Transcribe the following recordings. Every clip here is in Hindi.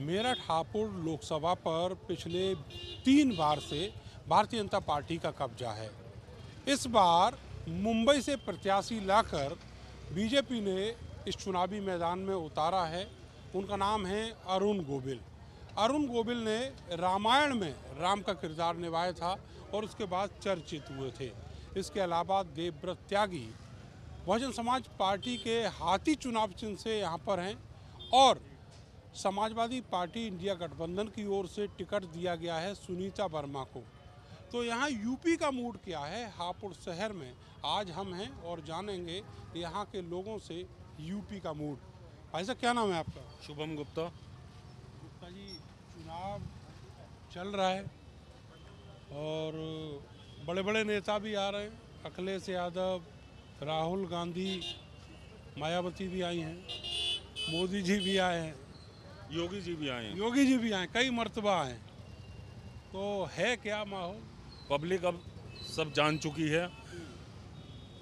मेरठ हापुड़ लोकसभा पर पिछले 3 बार से भारतीय जनता पार्टी का कब्जा है। इस बार मुंबई से प्रत्याशी लाकर बीजेपी ने इस चुनावी मैदान में उतारा है। उनका नाम है अरुण गोविल। अरुण गोविल ने रामायण में राम का किरदार निभाया था और उसके बाद चर्चित हुए थे। इसके अलावा देवव्रत त्यागी बहुजन समाज पार्टी के हाथी चुनाव चिन्ह से यहाँ पर हैं और समाजवादी पार्टी इंडिया गठबंधन की ओर से टिकट दिया गया है सुनीता वर्मा को। तो यहाँ यूपी का मूड क्या है हापुड़ शहर में, आज हम हैं और जानेंगे यहाँ के लोगों से यूपी का मूड। भाई साहब क्या नाम है आपका? शुभम गुप्ता। गुप्ता जी, चुनाव चल रहा है और बड़े बड़े नेता भी आ रहे हैं, अखिलेश यादव, राहुल गांधी, मायावती भी आई हैं, मोदी जी भी आए हैं, योगी जी भी आए हैं। योगी जी भी आए, कई मर्तबा आए। तो है क्या माहौल? पब्लिक अब सब जान चुकी है।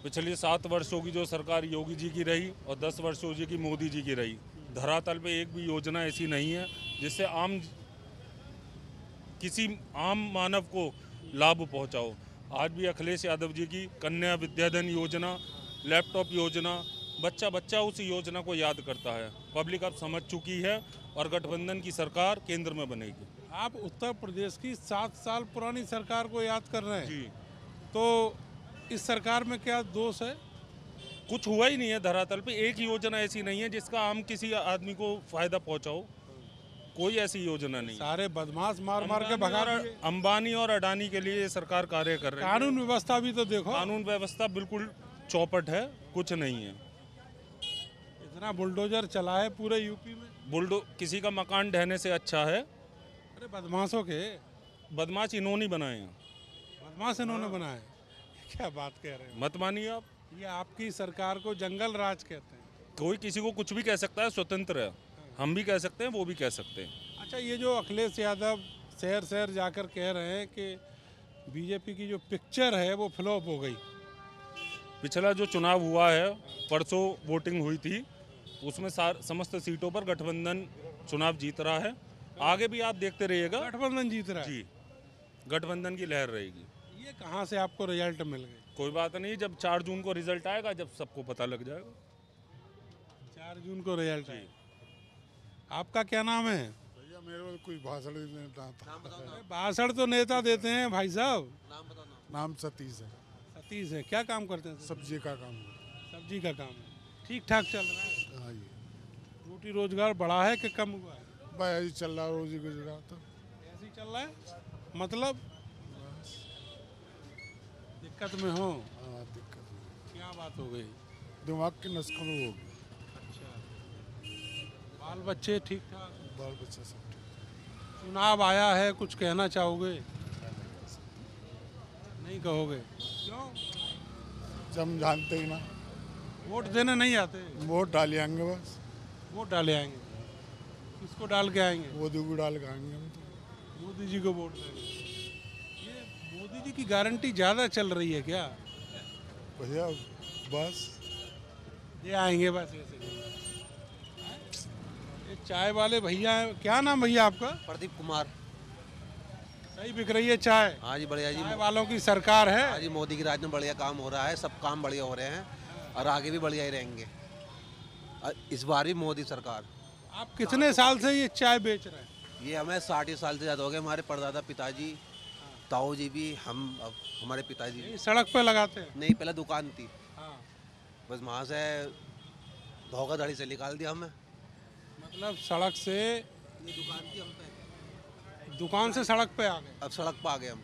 पिछले 7 वर्षों की जो सरकार योगी जी की रही और 10 वर्षों की मोदी जी की रही, धरातल पे एक भी योजना ऐसी नहीं है जिससे किसी आम मानव को लाभ पहुंचाओ। आज भी अखिलेश यादव जी की कन्या विद्याधन योजना, लैपटॉप योजना, बच्चा बच्चा उस योजना को याद करता है। पब्लिक अब समझ चुकी है और गठबंधन की सरकार केंद्र में बनेगी। आप उत्तर प्रदेश की 7 साल पुरानी सरकार को याद कर रहे हैं जी। तो इस सरकार में क्या दोष है? कुछ हुआ ही नहीं है धरातल पे। एक योजना ऐसी नहीं है जिसका आम किसी आदमी को फायदा पहुंचाओ। कोई ऐसी योजना नहीं। सारे बदमाश मार मार के भगा दिए। अंबानी और अडानी के लिए ये सरकार कार्य कर रही है। कानून व्यवस्था भी तो देखो। कानून व्यवस्था बिल्कुल चौपट है, कुछ नहीं है। इतना बुलडोजर चला है पूरे यूपी में। किसी का मकान ढहने से अच्छा है। अरे बदमाशों के बदमाश इन्होंने बनाए हैं। बदमाश इन्होंने बनाए। क्या बात कह रहे हैं? मत मानिए आप। ये आपकी सरकार को जंगल राज कहते हैं। कोई किसी को कुछ भी कह सकता है, स्वतंत्र है। हम भी कह सकते हैं, वो भी कह सकते हैं। अच्छा, ये जो अखिलेश यादव शहर शहर जाकर कह रहे हैं कि बीजेपी की जो पिक्चर है वो फ्लॉप हो गई। पिछला जो चुनाव हुआ है, परसों वोटिंग हुई थी, उसमें समस्त सीटों पर गठबंधन चुनाव जीत रहा है। आगे भी आप देखते रहिएगा, गठबंधन जीत रहा है। जी, गठबंधन की लहर रहेगी। ये कहाँ से आपको रिजल्ट मिल गए? कोई बात नहीं, जब 4 जून को रिजल्ट आएगा, जब सबको पता लग जाएगा। 4 जून को रिजल्ट आएगा। आपका क्या नाम है? भैया मेरे को कोई भाषण देता था। भाषण तो नेता देते हैं भाई साहब। नाम बताओ। नाम सतीश है। सतीश है। क्या काम करते हैं? सब्जी का काम। सब्जी का काम है। ठीक ठाक चल रहा है? हाँ जी। रोटी रोजगार बढ़ा है कि कम हुआ है? भाई ऐसे चल रहा, रोजी गुजरात ऐसे ही चल रहा है। मतलब दिक्कत में हो? हाँ, दिक्कत नहीं। क्या बात हो गई? दिमाग की नस कम हो गई। अच्छा, बाल बच्चे ठीक ठाक? बाल बच्चा सब ठीक। चुनाव आया है, कुछ कहना चाहोगे? नहीं कहोगे? क्यों? जब हम जानते ही ना, वोट देने नहीं आते? वोट डाल आएंगे बस। वोट डाले आएंगे। किसको डाल के आएंगे? मोदी को डाल के आएंगे हम तो। मोदी जी को वोट देंगे। ये मोदी जी की गारंटी ज़्यादा चल रही है क्या? भैया बस ये आएंगे बस ऐसे। ये चाय वाले भैया हैं, क्या नाम भैया आपका? प्रदीप कुमार। सही बिक रही है चाय? हाँ जी, बढ़िया जी। चाय वालों की सरकार है। हाँ जी, मोदी की राज में बढ़िया काम हो रहा है, सब काम बढ़िया हो रहे हैं और आगे भी बढ़िया ही रहेंगे। इस बार भी मोदी सरकार। आप कितने साल से ये चाय बेच रहे हैं? ये हमें 60 साल से ज़्यादा हो गए। हमारे परदादा पिताजी, ताऊ जी भी, हम अब हमारे पिताजी भी। ये सड़क पे लगाते हैं? नहीं, पहले दुकान थी, हाँ। बस वहाँ से धोखाधड़ी से निकाल दिया हमें। मतलब सड़क से, ये दुकान थी, हम पे दुकान से सड़क पे आ गए। अब सड़क पर आ गए हम।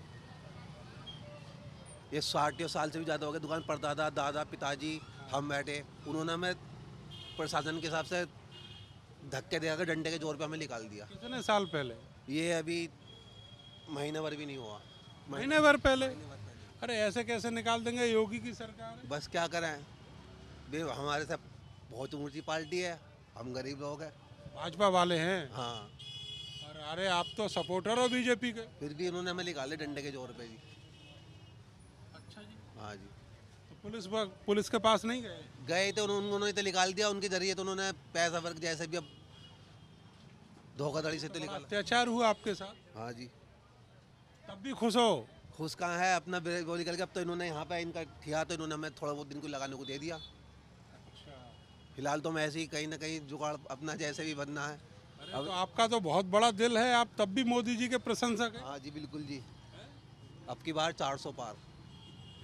ये 60 साल से भी ज़्यादा हो गए दुकान। परदादा, दादा, पिताजी, हम बैठे, उन्होंने हमें प्रशासन के हिसाब से धक्के देकर डंडे के जोर पे हमें निकाल दिया। कितने साल पहले? ये अभी महीने भर भी नहीं हुआ। महीने भर पहले? अरे ऐसे कैसे निकाल देंगे? योगी की सरकार है। बस क्या करें, हमारे साथ बहुत ऊंची पार्टी है, हम गरीब लोग हैं। भाजपा वाले हैं? हाँ। और अरे आप तो सपोर्टर हो बीजेपी के। फिर भी उन्होंने हमें निकाले डंडे के जोर पे जी। अच्छा जी। हाँ जी। तो पुलिस के पास नहीं गए? गए तो उन्होंने तो निकाल दिया उनके जरिए, तो उन्होंने पैसा वर्ग जैसे भी अब धोखाधड़ी से तो निकाला। अत्याचार हुआ आपके साथ, हाँ जी। तब भी खुश हो? खुश कहाँ है, अपना वो निकल के अब तो इन्होंने यहाँ पे इनका ठिया तो इन्होंने हमें थोड़ा बहुत दिन को लगाने को दे दिया। फिलहाल तो मैं ऐसे ही कहीं ना कहीं जुगाड़ अपना जैसे भी बनना है। तो आपका तो बहुत बड़ा दिल है, आप तब भी मोदी जी के प्रशंसक हैं। हाँ जी बिल्कुल जी। अब की बार 400 पार।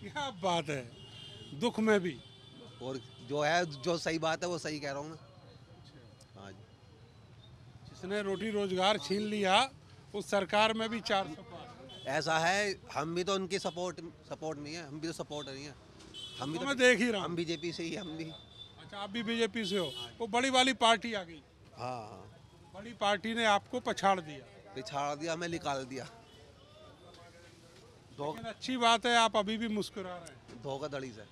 क्या बात है, दुख में भी। और जो है, जो सही बात है वो सही कह रहा हूँ मैं। हाँ जी। जिसने रोटी रोजगार छीन लिया उस सरकार में भी 400 पार। ऐसा है, हम भी तो उनकी सपोर्ट नहीं है, हम भी तो सपोर्ट नहीं है। हम भी तो तो मैं देख ही रहा हम हूँ। बीजेपी से ही, हम भी। अच्छा, आप भी बीजेपी से हो? वो बड़ी वाली पार्टी आ गई, हाँ हाँ, बड़ी पार्टी ने आपको पछाड़ दिया। पिछाड़ दिया, हमें निकाल दिया। लेकिन अच्छी बात है, आप अभी भी मुस्कुरा रहे हैं। धोखाधड़ी से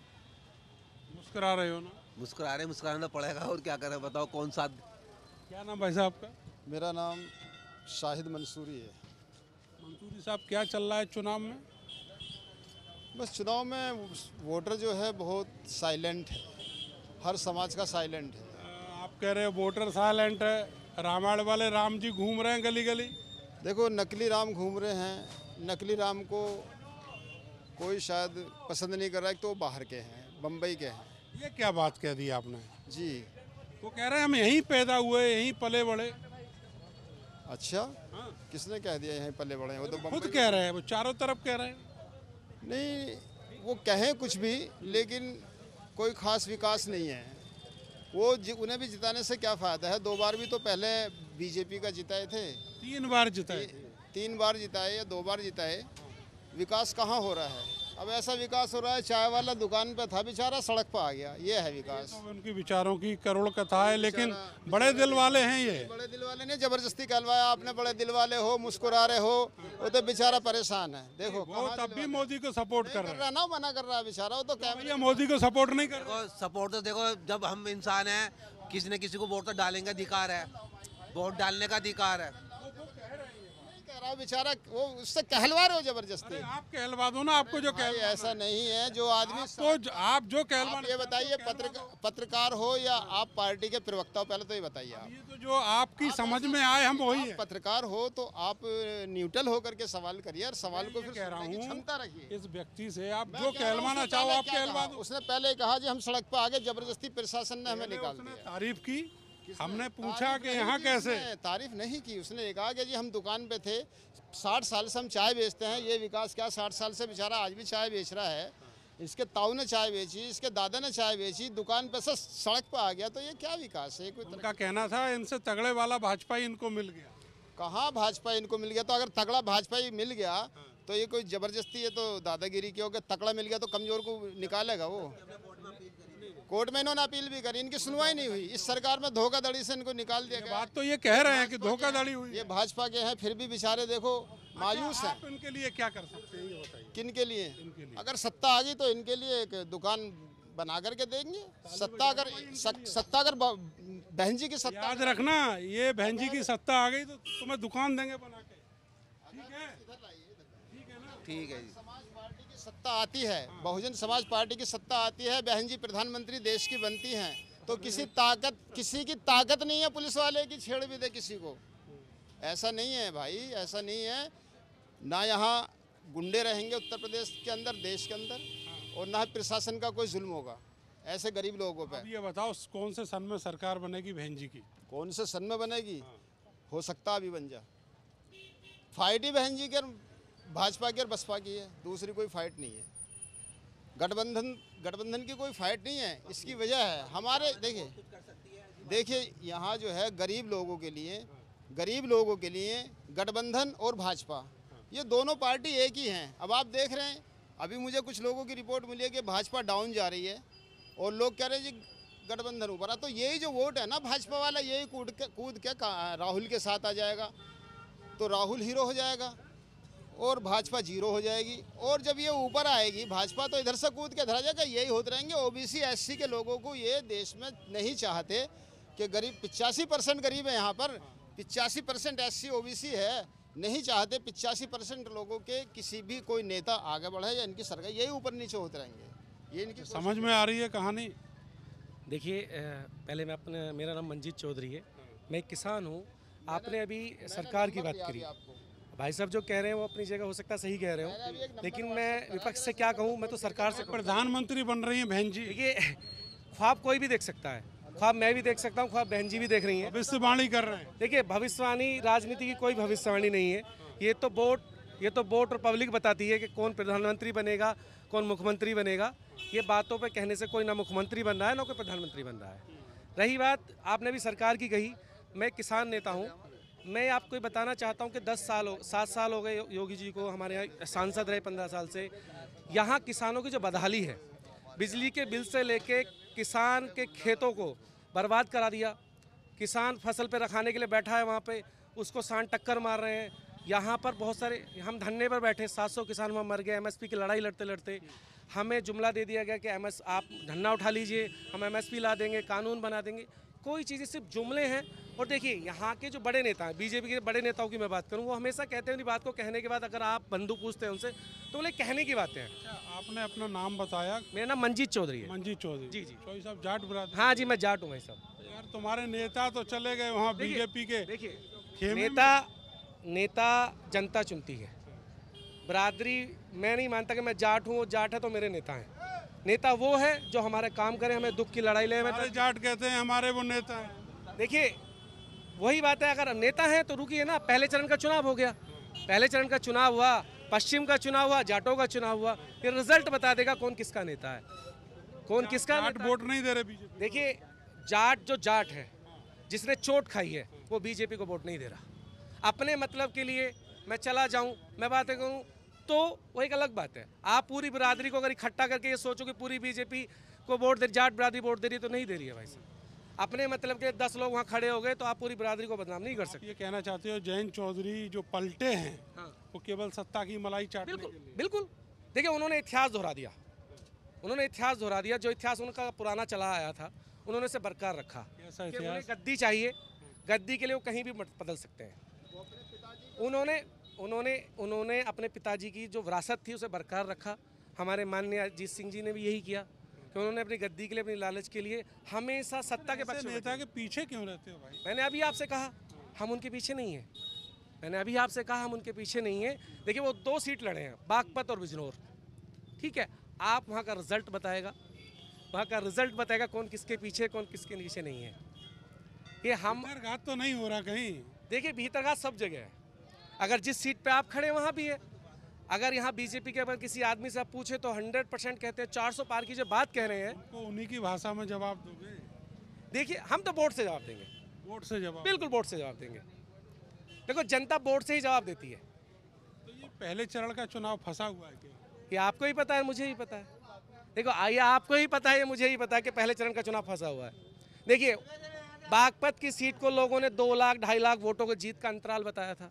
मुस्कुरा रहे हो ना? मुस्कुराना तो पड़ेगा, और क्या करें बताओ, कौन सा। क्या नाम भाई साहब का? मेरा नाम शाहिद मंसूरी है। मंसूरी साहब, क्या चल रहा है चुनाव में? बस चुनाव में वोटर जो है बहुत साइलेंट है, हर समाज का साइलेंट है। आप कह रहे हो वोटर साइलेंट है, रामायण वाले राम जी घूम रहे हैं गली गली। देखो, नकली राम घूम रहे हैं, नकली राम को कोई शायद पसंद नहीं कर रहा है, तो वो बाहर के हैं, बम्बई के हैं। ये क्या बात कह दी आपने? जी। वो कह रहे हैं हम यहीं पैदा हुए, यहीं पले बड़े। अच्छा, हाँ। किसने कह दिया यहीं पले बड़े हैं? वो तो खुद बम्बई। कह रहे हैं, वो चारों तरफ कह रहे हैं। नहीं, वो कहें कुछ भी, लेकिन कोई खास विकास नहीं है। वो उन्हें भी जिताने से क्या फ़ायदा है? 2 बार भी तो पहले बीजेपी का जिताए थे। 3 बार जिताए। 3 बार जिताए या 2 बार जिताए, विकास कहाँ हो रहा है? अब ऐसा विकास हो रहा है, चाय वाला दुकान पे था बेचारा, सड़क पर आ गया, ये है विकास। तो उनकी विचारों की करोड़ कथा है, लेकिन बड़े दिल वाले हैं ये। बड़े दिल वाले ने जबरदस्ती कहलवाया आपने, बड़े दिल वाले हो, मुस्कुरा रहे हो, वो तो बेचारा परेशान है। देखो, वो तब भी मोदी को सपोर्ट कर रहे हैं। ना मना कर रहा है बेचारा, वो तो कैमरे। भैया मोदी को सपोर्ट नहीं कर रहे। देखो सपोर्ट तो देखो, जब हम इंसान हैं, किसी न किसी को वोट तो डालेंगे, अधिकार है, वोट डालने का अधिकार है। कह रहा बेचारा, वो उससे कहलवा रहे हो जबरदस्ती। आप कहलवा दो ना, आपको जो भाई, ऐसा नहीं है। जो आदमी आप जो कहलवा, आप ये बताइए, पत्रकार हो या आप पार्टी के प्रवक्ता हो, पहले तो ये बताइए आप। ये तो जो आपकी समझ में आए हम वही है। पत्रकार हो तो आप न्यूट्रल होकर के सवाल करिए, और सवाल को फिर कह रहा सुनने की हूँ, क्षमता रखिए। इस व्यक्ति से आप मैं जो कह रहा हूँ, कहलवाना उसने चाहो पहले आप क्या कहलवा कहा? दो। उसने पहले कहा जी हम सड़क पर आगे, जबरदस्ती प्रशासन ने हमें निकाल उसने दिया। तारीफ की, हमने पूछा कि यहाँ कैसे। तारीफ नहीं की, उसने कहा कि जी हम दुकान पे थे, 60 साल से हम चाय बेचते हैं, ये विकास क्या? 60 साल से बेचारा आज भी चाय बेच रहा है। इसके ताऊ ने चाय बेची, इसके दादा ने चाय बेची, दुकान पे से सड़क पर आ गया, तो ये क्या विकास है? कोई उनका कहना था इनसे तगड़े वाला भाजपा इनको मिल गया। कहाँ भाजपा इनको मिल गया? तो अगर तगड़ा भाजपा ही मिल गया तो ये कोई जबरदस्ती है, तो दादागिरी की होगी। तगड़ा मिल गया तो कमजोर को निकालेगा वो। कोर्ट में इन्होंने अपील भी करी, इनकी सुनवाई नहीं हुई। इस सरकार में धोखाधड़ी से इनको निकाल दिया गया। बात तो ये कह रहे हैं कि धोखाधड़ी हुई। ये भाजपा के हैं, फिर भी बेचारे देखो मायूस हैं। आप इनके लिए क्या कर सकते हैं ये बताइए। किन के लिए? अगर सत्ता आ गई तो इनके लिए एक दुकान बना करके देंगे। सत्ता अगर बहन जी की सत्ता, याद रखना, ये बहन जी की सत्ता आ गई तो तुम्हें दुकान देंगे बना के। ठीक है, ठीक है जी। समाज पार्टी की सत्ता आती है, बहुजन समाज पार्टी की सत्ता आती है, बहन जी प्रधानमंत्री देश की बनती हैं, तो किसी की ताकत नहीं है पुलिस वाले की छेड़ भी दे किसी को। ऐसा नहीं है भाई, ऐसा नहीं है। ना यहाँ गुंडे रहेंगे उत्तर प्रदेश के अंदर, देश के अंदर, और ना प्रशासन का कोई जुल्म होगा ऐसे गरीब लोगों अब पर। ये बताओ कौन से सन में सरकार बनेगी बहन जी की? कौन से सन में बनेगी? हो सकता अभी बन जा। फाइट ही बहन जी के भाजपा की और बसपा की है, दूसरी कोई फाइट नहीं है। गठबंधन की कोई फाइट नहीं है। इसकी वजह है हमारे, देखिए यहाँ जो है गरीब लोगों के लिए गठबंधन और भाजपा, ये दोनों पार्टी एक ही हैं। अब आप देख रहे हैं, अभी मुझे कुछ लोगों की रिपोर्ट मिली है कि भाजपा डाउन जा रही है और लोग कह रहे हैं जी गठबंधन ऊपर आ। तो यही जो वोट है ना भाजपा वाला, यही कूद के राहुल के साथ आ जाएगा, तो राहुल हीरो हो जाएगा और भाजपा जीरो हो जाएगी। और जब ये ऊपर आएगी भाजपा, तो इधर से कूद के इधर आ जाएगा। यही होते रहेंगे। ओबीसी एससी के लोगों को ये देश में नहीं चाहते कि गरीब 85% गरीब है यहाँ पर, 85% एससी ओबीसी है, नहीं चाहते 85% लोगों के किसी भी कोई नेता आगे बढ़े या इनकी सरकार, यही ऊपर नीचे होते रहेंगे। ये इनकी समझ में आ रही है कहानी? देखिए, पहले मेरा नाम मंजीत चौधरी है, मैं एक किसान हूँ। आपने अभी सरकार की बात करी, भाई साहब जो कह रहे हैं वो अपनी जगह हो सकता है सही कह रहे हो, लेकिन मैं विपक्ष से क्या कहूँ, मैं तो सरकार से प्रधानमंत्री बन रही हैं बहन जी। देखिए ख्वाब कोई भी देख सकता है, ख्वाब मैं भी देख सकता हूँ, ख्वाब बहन जी भी देख रही हैं। भविष्यवाणी कर रहे हैं। देखिए भविष्यवाणी, राजनीति की कोई भविष्यवाणी नहीं है, ये तो वोट और पब्लिक बताती है कि कौन प्रधानमंत्री बनेगा, कौन मुख्यमंत्री बनेगा। ये बातों पे कहने से कोई ना मुख्यमंत्री बन रहा है ना कोई प्रधानमंत्री बन रहा है। रही बात आपने भी सरकार की कही, मैं किसान नेता हूँ, मैं आपको ये बताना चाहता हूँ कि 7 साल हो गए योगी जी को, हमारे यहाँ सांसद रहे 15 साल से। यहाँ किसानों की जो बदहाली है, बिजली के बिल से लेके किसान के खेतों को बर्बाद करा दिया। किसान फसल पे रखाने के लिए बैठा है वहाँ पे, उसको सांड टक्कर मार रहे हैं। यहाँ पर बहुत सारे, हम धरने पर बैठे, 700 किसान वहाँ मर गए एमएसपी की लड़ाई लड़ते लड़ते। हमें जुमला दे दिया गया कि आप धरना उठा लीजिए, हम एमएसपी ला देंगे, कानून बना देंगे। कोई चीज़, सिर्फ जुमले हैं। और देखिए यहाँ के जो बड़े नेता हैं, बीजेपी के बड़े नेताओं की मैं बात करूँ, वो हमेशा कहते हैं उन्हीं बात को कहने के बाद अगर आप बंदूक पूछते हैं उनसे तो बोले कहने की बातें हैं। आपने अपना नाम बताया। मेरा नाम मंजीत चौधरी है। मंजीत चौधरी जी। चौधरी साहब जाट बरादरी। हाँ जी, मैं जाट हूँ भाई साहब। यार तुम्हारे नेता तो चले गए वहाँ बीजेपी के। देखिए नेता जनता चुनती है, बरादरी मैं नहीं मानता कि मैं जाट हूँ, वो जाट है तो मेरे नेता हैं। नेता वो है जो हमारे काम करे, हमें दुख की लड़ाई ले। हमारे जाट कहते हैं हमारे वो नेता हैं। देखिए वही बात है, अगर नेता है तो रुकिए ना, पहले चरण का चुनाव हो गया, पहले चरण का चुनाव हुआ, पश्चिम का चुनाव हुआ, जाटों का चुनाव हुआ, ये रिजल्ट बता देगा कौन किसका नेता है, कौन किसका जाट वोट नहीं दे रहे बीजेपी। देखिए जाट है जिसने चोट खाई है वो बीजेपी को वोट नहीं दे रहा। अपने मतलब के लिए मैं चला जाऊं, मैं बातें कहूं तो वो एक अलग बात है। आप पूरी बिरादरी को अगर इकट्ठा करके ये सोचो कि पूरी बीजेपी को वोट दे, जाट बिरादरी वोट दे रही है, तो नहीं दे रही है भाई साहब। अपने मतलब के 10 लोग वहाँ खड़े हो गए तो आप पूरी बिरादरी को बदनाम नहीं कर सकते। ये कहना चाहते हो जयंत चौधरी जो पलटे हैं, हाँ। वो केवल सत्ता की मलाई चाटने के लिए। बिल्कुल। देखिए उन्होंने इतिहास दोहरा दिया, जो इतिहास उनका पुराना चला आया था उन्होंने उसे बरकरार रखा। कैसा कि इतिहास? उन्हें गद्दी चाहिए, गद्दी के लिए वो कहीं भी बदल सकते हैं। उन्होंने अपने पिताजी की जो विरासत थी उसे बरकरार रखा। हमारे माननीय अजीत सिंह जी ने भी यही किया कि उन्होंने अपनी गद्दी के लिए, अपनी लालच के लिए हमेशा सत्ता के पक्ष में। नेता के पीछे क्यों रहते हो भाई? मैंने अभी आपसे कहा हम उनके पीछे नहीं हैं। देखिए वो 2 सीट लड़े हैं, बागपत और बिजनौर। ठीक है, आप वहाँ का रिजल्ट बताएगा कौन किसके पीछे, कौन किसके नीचे नहीं है। ये हम भीतरघात तो नहीं हो रहा कहीं? देखिए भीतरघात सब जगह है। अगर जिस सीट पे आप खड़े वहाँ भी है। अगर यहाँ बीजेपी के अगर किसी आदमी से आप पूछे तो 100% कहते हैं 400 पार की जो बात कह रहे हैं तो उन्हीं की भाषा में जवाब दोगे? देखिए हम तो वोट से जवाब देंगे। वोट से जवाब? बिल्कुल वोट से जवाब देंगे। देखो जनता वोट से ही जवाब देती है। तो ये पहले चरण का चुनाव फंसा हुआ है क्या? ये आपको ही पता है, मुझे ही पता है। देखो आइए, आपको ही पता है, ये मुझे ही पता है कि पहले चरण का चुनाव फंसा हुआ है। देखिए बागपत की सीट को लोगों ने 2 लाख 2.5 लाख वोटों को जीत का अंतराल बताया था।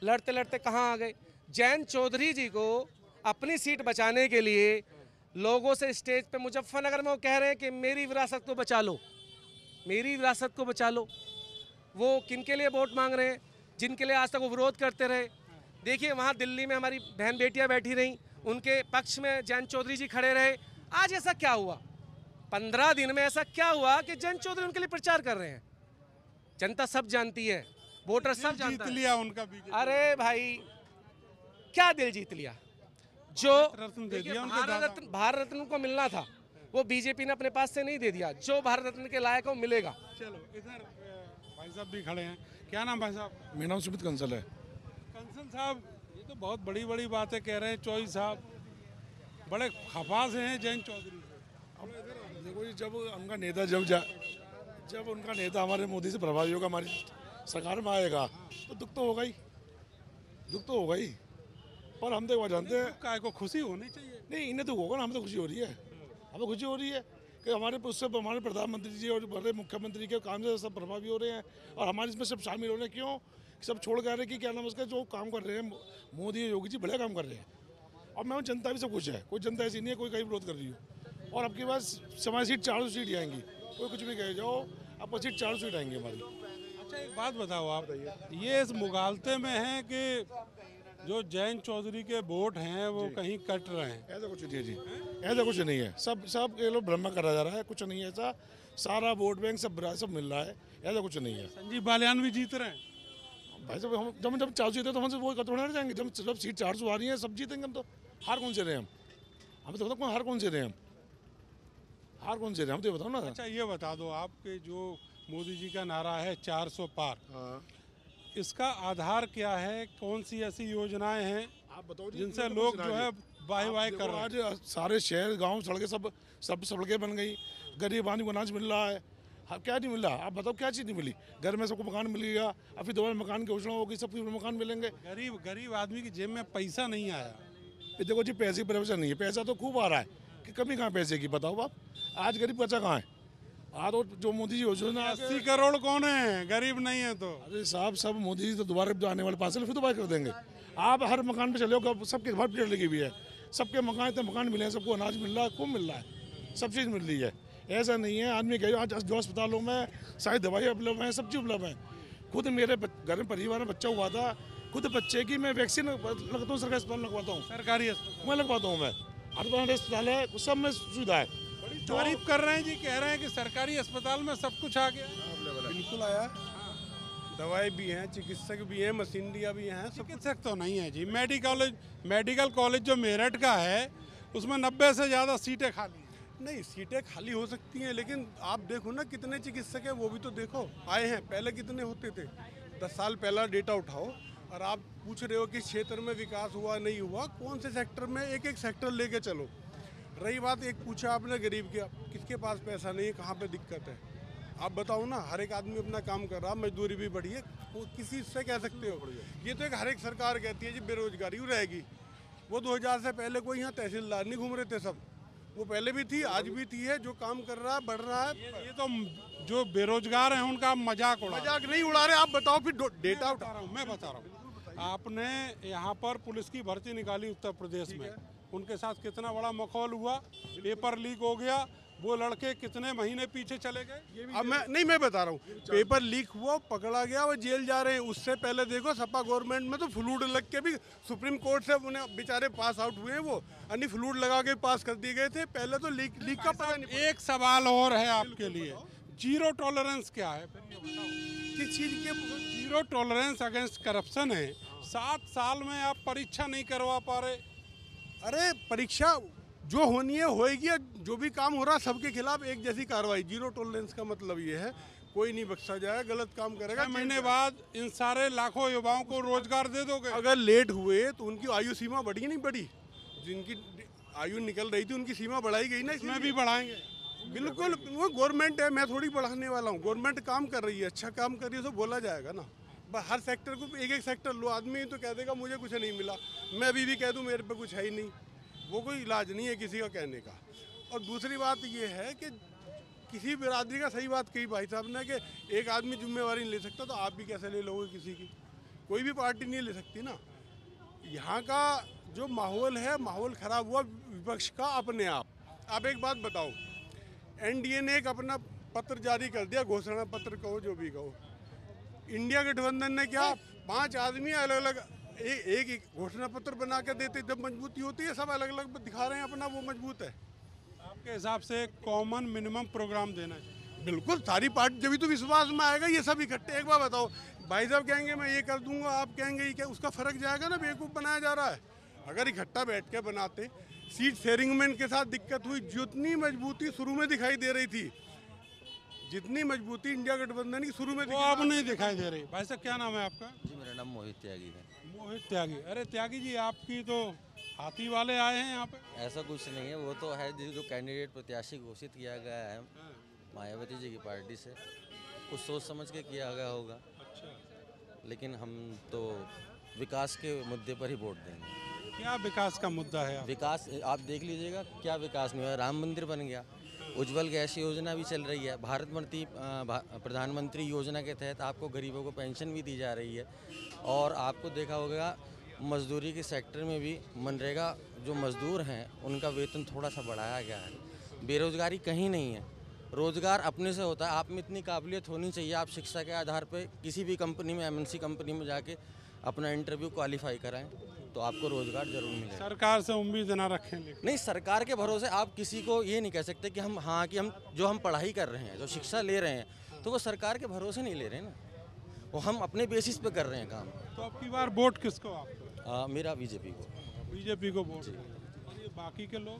लड़ते लड़ते कहाँ आ गए? जयंत चौधरी जी को अपनी सीट बचाने के लिए लोगों से स्टेज पे मुजफ्फरनगर में वो कह रहे हैं कि मेरी विरासत को बचा लो। वो किनके लिए वोट मांग रहे हैं? जिनके लिए आज तक वो विरोध करते रहे। देखिए वहाँ दिल्ली में हमारी बहन बेटियाँ बैठी रहीं, उनके पक्ष में जयंत चौधरी जी खड़े रहे। आज ऐसा क्या हुआ? 15 दिन में ऐसा क्या हुआ कि जयंत चौधरी उनके लिए प्रचार कर रहे हैं? जनता सब जानती है, वोटर सब जानता है। जीत लिया उनका बीजेपी। अरे भाई क्या दिल जीत लिया? जो रत्न दे दिया उनके भारत रत्न को मिलना था वो बीजेपी ने अपने पास से नहीं दे दिया। जो भारत रत्न के लायक है वो मिलेगा। चलो इधर भाई साहब भी खड़े हैं। क्या नाम भाई साहब? मेरा नाम सुमित कंसल है। कंसल साहब, ये तो बहुत बड़ी बातें कह रहे हैं चौधरी साहब, बड़े खफा से हैं जयंत चौधरी से। अब देखो जी, जब उनका नेता हमारे मोदी से प्रभावी होगा, हमारी सरकार में आएगा तो दुख तो होगा ही। पर हम तो जानते हैं काय को खुशी होनी चाहिए। नहीं, इन्हें तो होगा ना, हमें तो खुशी हो रही है। हमें खुशी हो रही है कि हमारे प्रधानमंत्री जी और बड़े मुख्यमंत्री के काम से सब प्रभावी हो रहे हैं और हमारे इसमें सब शामिल हो रहे हैं। क्यों? सब छोड़ कर रहे कि क्या नाम उसका, जो काम कर रहे हैं मोदी योगी जी बढ़िया काम कर रहे हैं। और मैं जनता भी सब कुछ है, कोई जनता ऐसी नहीं है कोई कहीं विरोध कर रही हो। और अब की बार हमारी सीट 400 सीट आएंगी, कोई कुछ भी कहे जाओ, अब सीट 400 सीट आएंगी हमारी। अच्छा एक बात बताओ आप, ये इस मुगालते में है कि जो जयंत चौधरी के वोट हैं वो कहीं कट रहे हैं? ऐसा कुछ नहीं है जी, ऐसा कुछ नहीं है। सब ये लोग भ्रम करा जा रहा है, कुछ नहीं है ऐसा। सारा वोट बैंक सब मिल रहा है। ऐसा कुछ नहीं है। संजीव बालियान भी जीत रहे हैं। भाई साहब हम जब 400 जीते तो हमसे वो थोड़ा ना जाएंगे। जब सीट 400 आ रही है सब जीतेंगे हम तो। हार कौन से रहे हम? हमें तो बताओ हार कौन से रहे हम? हार कौन से रहे हम तो ये बताओ ना। अच्छा ये बता दो, आपके जो मोदी जी का नारा है 400 पार, इसका आधार क्या है? कौन सी ऐसी योजनाएं हैं आप बताओ जिनसे लोग जो है वाह वाह कर रहे हैं? आज सारे शहर गांव सड़कें सब सड़कें बन गई, गरीब आदमी को अनाज मिल रहा है। हाँ, क्या नहीं मिल रहा? आप बताओ क्या चीज़ नहीं मिली? घर में सबको मकान मिल गया, अभी दोबारा मकान की घोषणा होगी, सबको मकान मिलेंगे। गरीब आदमी की जेब में पैसा नहीं आया। ये देखो जी, पैसे की परेशान नहीं है, पैसा तो खूब आ रहा है कि कमी कहाँ पैसे की? बताओ आप, आज गरीब बचा कहाँ है? आज तो जो मोदी जी योजना 80 करोड़ कौन है? गरीब नहीं है तो। अरे साहब, सब मोदी जी तो दोबारा जो आने वाले 5 साल फिर दोबारा कर देंगे। आप हर मकान पे चले हो, सबके घर प्लेट लगी हुई है, सबके मकान इतने मकान मिले हैं, सबको अनाज मिल रहा है, खूब मिल रहा है, सब चीज़ मिल रही है। ऐसा नहीं है आदमी गए आज जो अस्पतालों में सारी दवाई उपलब्ध हैं, सब चीज़ उपलब्ध है। खुद मेरे घर में परिवार में बच्चा हुआ था, खुद बच्चे की मैं वैक्सीन लगता हूँ, सरकारी अस्पताल लगवाता हूँ, सरकारी अस्पताल मैं लगवाता हूँ। मैं हर अस्पताल है, सब में सुविधा है। तारीफ कर रहे हैं जी, कह रहे हैं कि सरकारी अस्पताल में सब कुछ आ गया। बिल्कुल आया, दवाई भी हैं, चिकित्सक भी हैं, मशीनरियाँ भी हैं। चिकित्सक तो नहीं है जी। मेडिकल कॉलेज जो मेरठ का है उसमें 90 से ज़्यादा सीटें खाली हैं। नहीं, सीटें खाली हो सकती हैं, लेकिन आप देखो ना कितने चिकित्सक हैं, वो भी तो देखो आए हैं। पहले कितने होते थे? 10 साल पहला डेटा उठाओ। और आप पूछ रहे हो कि क्षेत्र में विकास हुआ नहीं हुआ, कौन से सेक्टर में? एक सेक्टर लेके चलो। रही बात, एक पूछा आपने गरीब के, किसके पास पैसा नहीं है, कहाँ पे दिक्कत है? आप बताओ ना। हर एक आदमी अपना काम कर रहा, मजदूरी भी बढ़ी है, वो किसी से कह सकते हो? ये तो एक हर एक सरकार कहती है जी बेरोजगारी रहेगी। वो 2000 से पहले कोई यहाँ तहसीलदार नहीं घूम रहे थे सब, वो पहले भी थी, आज भी थी है। जो काम कर रहा है, बढ़ रहा है। ये तो जो बेरोजगार हैं उनका मजाक नहीं उड़ा रहे। आप बताओ फिर डेटा उठा। मैं बता रहा हूँ। आपने यहाँ पर पुलिस की भर्ती निकाली उत्तर प्रदेश में, उनके साथ कितना बड़ा मखौल हुआ, पेपर लीक हो गया, वो लड़के कितने महीने पीछे चले गए। अब मैं बता रहा हूँ, पेपर लीक हुआ, पकड़ा गया, वो जेल जा रहे हैं। उससे पहले देखो सपा गवर्नमेंट में तो फ्लूड लग के भी सुप्रीम कोर्ट से उन्हें बेचारे पास आउट हुए हैं। वो अन्य फ्लूड लगा के पास कर दिए गए थे। पहले तो लीक का पता नहीं। एक सवाल और है आपके लिए, जीरो टॉलरेंस क्या है? किस चीज़ के? जीरो टॉलरेंस अगेंस्ट करप्शन है। 7 साल में आप परीक्षा नहीं करवा पा रहे। अरे परीक्षा जो होनी है होएगी। जो भी काम हो रहा है सबके खिलाफ एक जैसी कार्रवाई। जीरो टॉलरेंस का मतलब ये है कोई नहीं बख्शा जाए, गलत काम करेगा। 6 महीने बाद इन सारे लाखों युवाओं को रोजगार दे दोगे? अगर लेट हुए तो उनकी आयु सीमा बढ़ी नहीं बढ़ी? जिनकी आयु निकल रही थी उनकी सीमा बढ़ाई गई ना, इसमें भी बढ़ाएंगे। बिल्कुल, वो गवर्नमेंट है, मैं थोड़ी बढ़ाने वाला हूँ। गवर्नमेंट काम कर रही है, अच्छा काम कर रही है तो बोला जाएगा ना। हर सेक्टर को एक सेक्टर लो, आदमी तो कह देगा मुझे कुछ नहीं मिला, मैं अभी भी कह दूँ मेरे पे कुछ है ही नहीं। वो कोई इलाज नहीं है किसी का कहने का। और दूसरी बात ये है कि किसी बिरादरी का, सही बात कही भाई साहब ने, कि एक आदमी जिम्मेवारी नहीं ले सकता, तो आप भी कैसे ले लोगे किसी की? कोई भी पार्टी नहीं ले सकती ना। यहाँ का जो माहौल है, माहौल ख़राब हुआ विपक्ष का अपने आप। आप एक बात बताओ, एनडीए ने एक अपना पत्र जारी कर दिया, घोषणा पत्र कहो जो भी कहो। इंडिया गठबंधन ने क्या, 5 आदमी अलग अलग एक घोषणा पत्र बना के देते, जब मजबूती होती है सब अलग अलग दिखा रहे हैं अपना, वो मजबूत है। आपके हिसाब से कॉमन मिनिमम प्रोग्राम देना चाहिए। बिल्कुल, सारी पार्टी जब भी तो विश्वास में आएगा। ये सब इकट्ठे, एक बार बताओ, भाई साहब कहेंगे मैं ये कर दूंगा, आप कहेंगे ये क्या, उसका फर्क जाएगा ना। बेवकूफ़ बनाया जा रहा है। अगर इकट्ठा बैठ के बनाते, सीट शेयरिंग में इनके साथ दिक्कत हुई। जितनी मजबूती शुरू में दिखाई दे रही थी, जितनी मजबूती इंडिया गठबंधन की शुरू में वो अब नहीं दिखाई दे रही। भाई साहब क्या नाम है आपका? जी मेरा नाम मोहित त्यागी है। मोहित त्यागी। अरे त्यागी जी, आपकी तो हाथी वाले आए हैं यहाँ पे। ऐसा कुछ नहीं है, वो तो है जो कैंडिडेट प्रत्याशी घोषित किया गया है मायावती जी की पार्टी से, कुछ सोच समझ के किया गया होगा। अच्छा। लेकिन हम तो विकास के मुद्दे पर ही वोट देंगे। क्या विकास का मुद्दा है? विकास आप देख लीजिएगा, क्या विकास नहीं हुआ। राम मंदिर बन गया, उज्ज्वल गैस योजना भी चल रही है, प्रधानमंत्री योजना के तहत आपको गरीबों को पेंशन भी दी जा रही है। और आपको देखा होगा मजदूरी के सेक्टर में भी मनरेगा जो मजदूर हैं उनका वेतन थोड़ा सा बढ़ाया गया है। बेरोजगारी कहीं नहीं है, रोज़गार अपने से होता है। आप में इतनी काबिलियत होनी चाहिए, आप शिक्षा के आधार पर किसी भी कंपनी में, MNC कंपनी में जाके अपना इंटरव्यू क्वालिफाई कराएं तो आपको रोज़गार जरूर मिलेगा। सरकार से उम्मीद ना रखें। नहीं, सरकार के भरोसे आप किसी को ये नहीं कह सकते कि हम, हाँ कि हम जो हम पढ़ाई कर रहे हैं, जो शिक्षा ले रहे हैं, तो वो सरकार के भरोसे नहीं ले रहे ना, वो हम अपने बेसिस पे कर रहे हैं काम। तो अब की बार वोट किसको आपको? मेरा बीजेपी को। बीजेपी को वोट। और ये बाकी के लोग?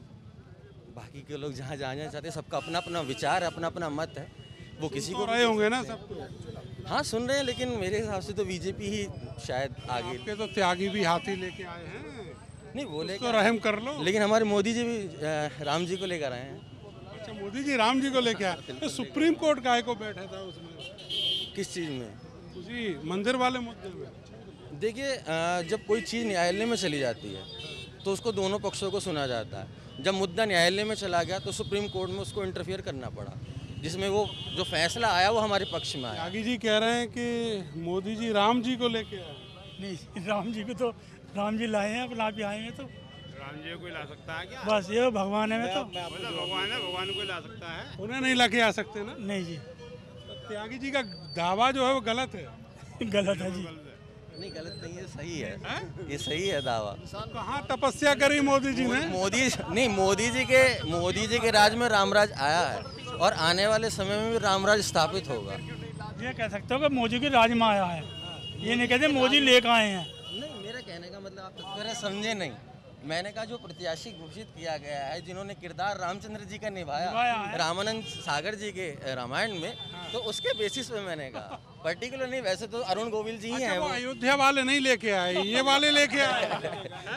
बाकी के लोग जहाँ जाना चाहते हैं, सबका अपना अपना विचार है, अपना अपना मत है, वो किसी को रहे होंगे ना सबको। हाँ सुन रहे हैं, लेकिन मेरे हिसाब से तो बीजेपी ही शायद आगे। आपके तो त्यागी भी हाथी लेके आए हैं, नहीं वो तो लेकर, रहम कर लो। लेकिन हमारे मोदी जी भी राम जी को लेकर आए हैं। अच्छा, मोदी जी राम जी को लेके आए। तो सुप्रीम कोर्ट काहे को बैठा था उसमें? किस चीज़ में? उसी मंदिर वाले मुद्दे में। देखिए जब कोई चीज़ न्यायालय में चली जाती है तो उसको दोनों पक्षों को सुना जाता है। जब मुद्दा न्यायालय में चला गया तो सुप्रीम कोर्ट में उसको इंटरफियर करना पड़ा, जिसमें वो जो फैसला आया वो हमारे पक्ष में आया। त्यागी जी कह रहे हैं कि मोदी जी राम जी को लेके आए। नहीं, राम जी को तो राम जी लाए हैं, अपना आप ही आए हैं, तो राम जी को ला सकता है क्या? बस ये भगवान है। तो भगवान है, भगवान को ला सकता है। उन्हें नहीं लाके आ सकते ना? नहीं जी, तो त्यागी जी का दावा जो है वो गलत है। गलत है जी। नहीं गलत नहीं है, सही है, ये सही है दावा। कहाँ तपस्या करी मोदी जी ने? मोदी जी के राज में रामराज आया है और आने वाले समय में भी रामराज स्थापित होगा। ये कह सकते हो कि मोदी के राज में आया है, ये नहीं कहते मोदी लेकर आए हैं। नहीं, मेरा कहने का मतलब आप तत्पर समझे नहीं। मैंने कहा जो प्रत्याशी घोषित किया गया है, जिन्होंने किरदार रामचंद्र जी का निभाया रामानंद सागर जी के रामायण में, तो उसके बेसिस पे मैंने कहा। पर्टिकुलर नहीं, वैसे तो अरुण गोविल जी ही हैं। वो अयोध्या वाले नहीं लेके आए, ये वाले लेके आए।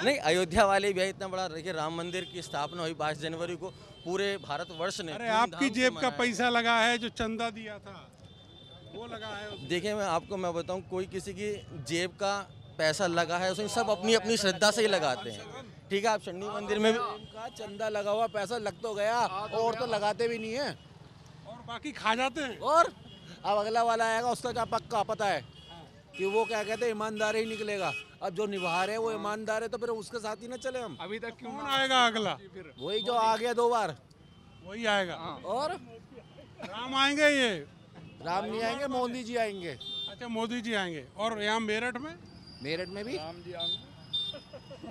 नहीं, अयोध्या वाले भी इतना बड़ा, देखिए राम मंदिर की स्थापना हुई 22 जनवरी को, पूरे भारतवर्ष ने। अरे आपकी जेब का पैसा लगा है, जो चंदा दिया था वो लगा है। देखिए मैं बताऊं, कोई किसी की जेब का पैसा लगा है उसमें सब अपनी अपनी श्रद्धा से ही लगाते हैं। ठीक है, आप चंडी मंदिर में भी का चंदा लगा हुआ पैसा लग तो गया, और तो लगाते भी नहीं है और बाकी खा जाते हैं। और अब अगला वाला आएगा, उसका क्या पक्का पता है कि वो क्या कहते हैं ईमानदार ही निकलेगा। अब जो निभा रहे हैं वो ईमानदार है, तो फिर उसके साथ ही ना चले हम। अभी तक क्यों कौन आएगा अगला? वही जो आ गया 2 बार, वही आएगा। और राम आएंगे? ये राम नहीं आएंगे, मोदी जी आएंगे। अच्छा, मोदी जी आएंगे। और यहाँ मेरठ में भी राम जी आएंगे।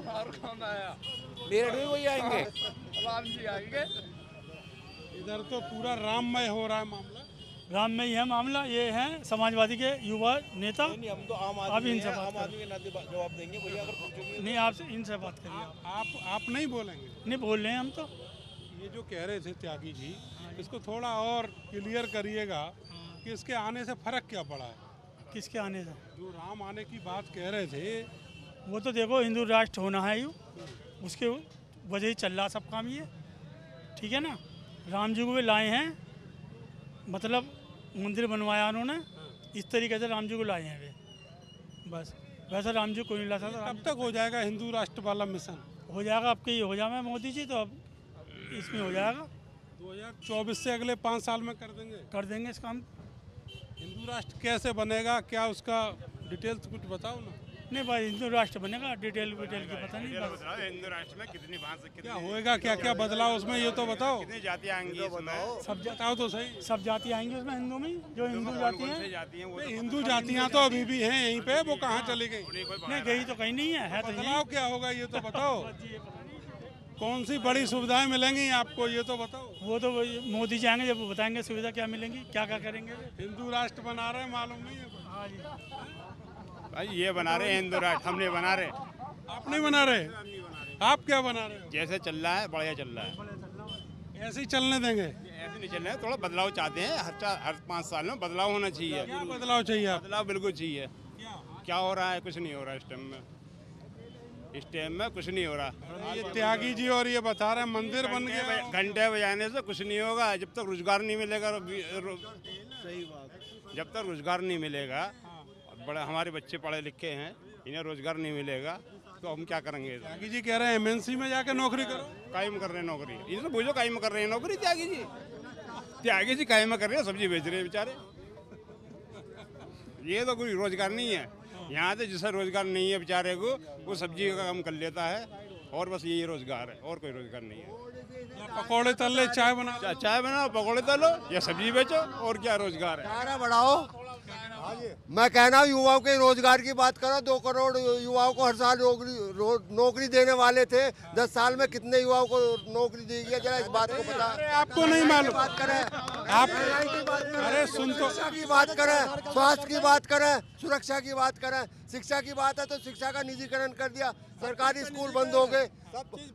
और कौन आया? मेरठ में वही आएंगे, राम जी आएंगे। इधर तो पूरा राममय हो रहा है मामला। राम में ही है मामला। ये है समाजवादी के युवा नेता। हम तो आम आदमी के नाते जवाब देंगे भैया, अगर पूछेंगे। नहीं, आपसे इनसे बात करिए। आप नहीं बोलेंगे? नहीं बोल रहे हैं हम तो। ये जो कह रहे थे त्यागी जी, इसको थोड़ा और क्लियर करिएगा कि इसके आने से फर्क क्या पड़ा है? किसके आने से? जो राम आने की बात कह रहे थे, वो तो देखो हिंदू राष्ट्र होना है, यू उसके वजह ही चल रहा सब काम ये। ठीक है ना, राम जी को भी लाए हैं, मतलब मंदिर बनवाया उन्होंने, इस तरीके से राम जी को लाए हैं वे। बस वैसे राम जी को नहीं ला सकता। कब तक हो जाएगा हिंदू राष्ट्र वाला मिशन? हो जाएगा, अब के हो जाएगा मोदी जी, तो अब इसमें हो जाएगा। 2024 से अगले 5 साल में कर देंगे इस काम। हिंदू राष्ट्र कैसे बनेगा, क्या उसका डिटेल्स कुछ बताओ ना। नहीं भाई, हिंदू राष्ट्र बनेगा, डिटेल की पता नहीं। बस हिंदू राष्ट्र में कितनी भाषा, क्या होएगा, क्या क्या बदलाव उसमें, ये तो बताओ। कितनी जातियाँ आएंगी इसमें? सब बताओ तो सही। सब जाति आएंगी उसमें, हिंदू में जो हिंदू जाति हैं। हिंदू जातियाँ तो अभी भी हैं यहीं पे, वो कहाँ चली गई? नहीं गई तो कहीं नहीं है तो बदलाव क्या होगा ये तो बताओ। कौन सी बड़ी सुविधाएं मिलेंगी आपको, ये तो बताओ। वो तो मोदी जी आएंगे जब वो बताएंगे सुविधा क्या मिलेंगी, क्या क्या करेंगे। हिंदू राष्ट्र बना रहे हैं, मालूम नहीं है? हाँ जी भाई, ये बना रहे हिंदू राष्ट्र, हम नहीं बना रहे। आप नहीं बना रहे? आप क्या बना रहे हो? जैसे चल रहा है बढ़िया चल रहा है, ऐसे ही चलने देंगे? ऐसे नहीं चल रहे हैं, थोड़ा बदलाव चाहते हैं। हर 5 साल में बदलाव होना चाहिए। क्या बदलाव चाहिए आप? बदलाव बिल्कुल चाहिए। क्या हो रहा है? कुछ नहीं हो रहा इस टाइम में कुछ नहीं हो रहा। ये त्यागी जी और ये बता रहे हैं मंदिर बन गया। घंटे बजाने से कुछ नहीं होगा, जब तक रोजगार नहीं मिलेगा। सही बात, जब तक रोजगार नहीं मिलेगा, बड़े हमारे बच्चे पढ़े लिखे हैं, इन्हें रोजगार नहीं मिलेगा तो हम क्या करेंगे? त्यागी जी कह रहे हैं एमएनसी में जाके नौकरी करो। कायम कर रहे हैं नौकरी, इनसे पूछो कायम कर रहे हैं नौकरी त्यागी जी कायम कर रहे हैं, सब्जी बेच रहे हैं बेचारे। ये तो कोई रोजगार नहीं है। यहाँ से जिसे रोजगार नहीं है बेचारे को, वो सब्जी का काम कर लेता है, और बस यही रोजगार है, और कोई रोजगार नहीं है। पकौड़े तल ले, चाय बनाओ, पकौड़े तलो या सब्जी बेचो, और क्या रोजगार है? बढ़ाओ, मैं कहना युवाओं के रोजगार की बात करो, 2 करोड़ युवाओं को हर साल नौकरी देने वाले थे। 10 साल में कितने युवाओं को नौकरी दी गई, जरा इस बात को पता। आपको नहीं मालूम? बात करें आप अरे सुन तो, शिक्षा की बात करें, स्वास्थ्य की बात करें, सुरक्षा की बात करें, शिक्षा की बात है तो शिक्षा का निजीकरण कर दिया, सरकारी स्कूल बंद हो गए।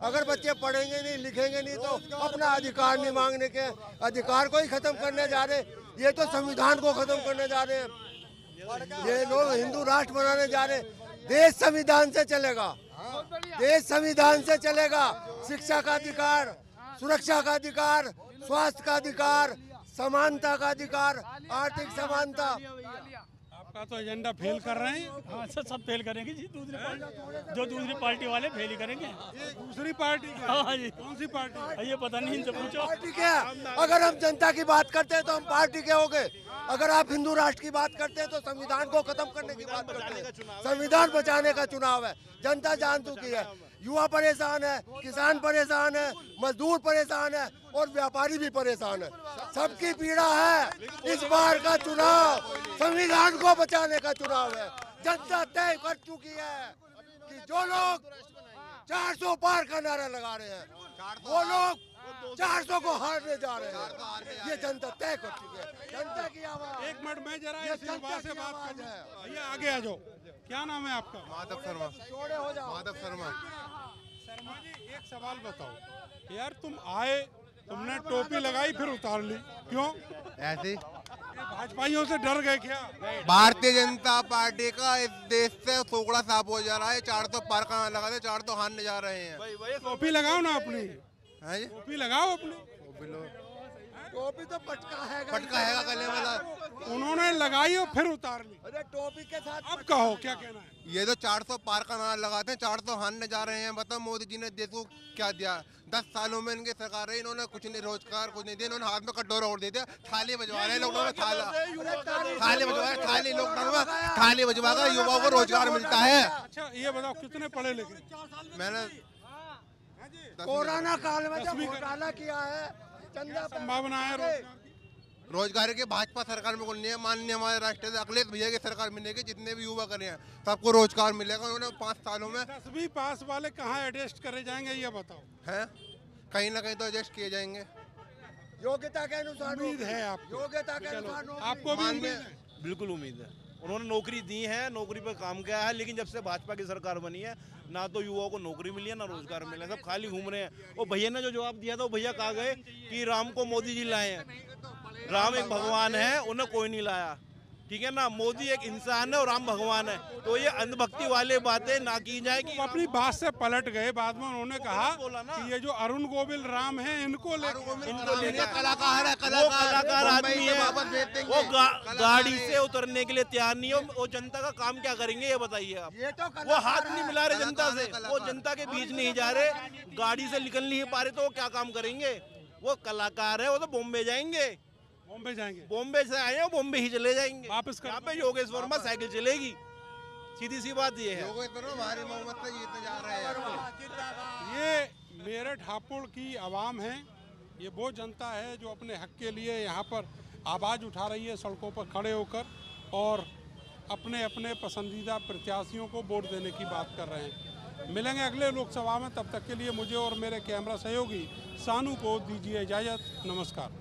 अगर बच्चे पढ़ेंगे नहीं लिखेंगे नहीं तो अपना अधिकार नहीं मांगने के, अधिकार को ही खत्म करने जा रहे। ये तो संविधान को खत्म करने जा रहे हैं। ये लोग हिंदू राष्ट्र बनाने जा रहे हैं। देश संविधान से चलेगा, देश संविधान से चलेगा। शिक्षा का अधिकार, सुरक्षा का अधिकार, स्वास्थ्य का अधिकार, समानता का अधिकार, आर्थिक समानता। आपका तो एजेंडा फेल कर रहे हैं। हाँ सर, सब फेल करेंगे जी। दूसरी पार्टी वाले फेल ही करेंगे। दूसरी पार्टी? हाँ जी। कौन सी पार्टी? ये पता नहीं, इनसे पूछो। पार्टी क्या? अगर हम जनता की बात करते हैं तो हम पार्टी के हो गए। अगर आप हिंदू राष्ट्र की बात करते हैं तो संविधान को खत्म करने की बात करते हैं। संविधान बचाने का चुनाव है। जनता जान चुकी है, युवा परेशान है, किसान परेशान है, मजदूर परेशान है और व्यापारी भी परेशान है। सबकी पीड़ा है। इस बार का चुनाव संविधान को बचाने का चुनाव है। जनता तय कर चुकी है कि जो लोग 400 पार का नारा लगा रहे हैं, वो लोग 400 को हारने जा रहे हैं। ये जनता तय कर चुकी है। जनता की आवाज। एक मिनट में जरा इस युवा से बात कर है। भैया आगे आ जाओ। क्या नाम है आपका? माधव शर्मा। माधव शर्मा। शर्मा जी, एक सवाल बताओ यार, तुम आए, तुमने टोपी लगाई फिर उतार ली, क्यों? ऐसे भाजपाइयों से डर गए क्या? भारतीय जनता पार्टी का इस देश से सोगड़ा साफ हो जा रहा है। 400 पार का लगा दे, 400 हारने जा रहे हैं। टोपी लगाओ ना अपनी, टोपी लगाओ अपनी। टोपी तो पटका है, पटका है गले वाला। उन्होंने लगाई और फिर उतार ली। अरे टोपी के साथ अब कहो क्या कहना है? ये तो 400 पार का नारा लगाते हैं, 400 हारने जा रहे हैं। बताओ मोदी जी ने देश को क्या दिया? 10 सालों में इनकी सरकार है, इन्होंने कुछ नहीं, रोजगार कुछ नहीं दिया। इन्होंने हाथ में कटोरा और दे दिया। थाली बजवा रहे हैं लॉकडाउन में, थाली बजवा रहे, थाली लॉकडाउन में थाली बजवा कर युवाओं को रोजगार मिलता है। अच्छा ये बताओ, कितने पढ़े लिखे? मैंने कोरोना काल में जब घोटाला किया है, चंदा संभावना है रोजगार के भाजपा सरकार में कोई नहीं है। माननीय हमारे राष्ट्रीय अखिलेश भैया की सरकार मिलेगी, जितने भी युवा करे हैं सबको रोजगार मिलेगा। उन्होंने 5 सालों में 10वीं पास वाले कहाँ एडजस्ट करे जाएंगे ये बताओ? हैं कहीं ना कहीं तो एडजस्ट किए जाएंगे। योग्यता के अनुसार उम्मीद है आपको? योग्यता के अनुसार आपको भी उम्मीद है? बिल्कुल उम्मीद है। उन्होंने नौकरी दी है, नौकरी पर काम किया है, लेकिन जब से भाजपा की सरकार बनी है ना तो युवाओं को नौकरी मिली है ना रोजगार मिला है। सब खाली घूम रहे हैं। और भैया ने जो जवाब दिया था, वो भैया कहा गए कि राम को मोदी जी लाए हैं। राम एक भगवान है, उन्हें कोई नहीं लाया, ठीक है ना। मोदी एक इंसान है और राम भगवान है। तो ये अंधभक्ति वाले बातें ना की जाए कि अपनी बात से पलट गए। बाद में उन्होंने कहा कि ये जो अरुण गोविल राम है इनको लेकर कलाकार है, कलाकार आदमी है, वो गाड़ी से उतरने के लिए तैयार नहीं है। वो जनता का काम क्या करेंगे ये बताइए आप। वो हाथ नहीं मिला रहे जनता से, वो जनता के बीच नहीं जा रहे, गाड़ी से निकल नहीं पा रहे, तो वो क्या काम करेंगे? वो कलाकार है, वो तो बॉम्बे जाएंगे। बॉम्बे जाएंगे? बॉम्बे से आए हैं, बॉम्बे ही चले जाएंगे। वापस यहाँ पे योगेश वर्मा साइकिल चलेगी। सीधी सी बात ये है। योगेश वर्मा भारी बहुमत से जीतने जा रहे हैं। ये मेरठ हापुड़ की आवाम है, ये वो जनता है जो अपने हक के लिए यहाँ पर आवाज़ उठा रही है सड़कों पर खड़े होकर और अपने अपने पसंदीदा प्रत्याशियों को वोट देने की बात कर रहे हैं। मिलेंगे अगले लोकसभा में, तब तक के लिए मुझे और मेरे कैमरा सहयोगी सानू को दीजिए इजाज़त। नमस्कार।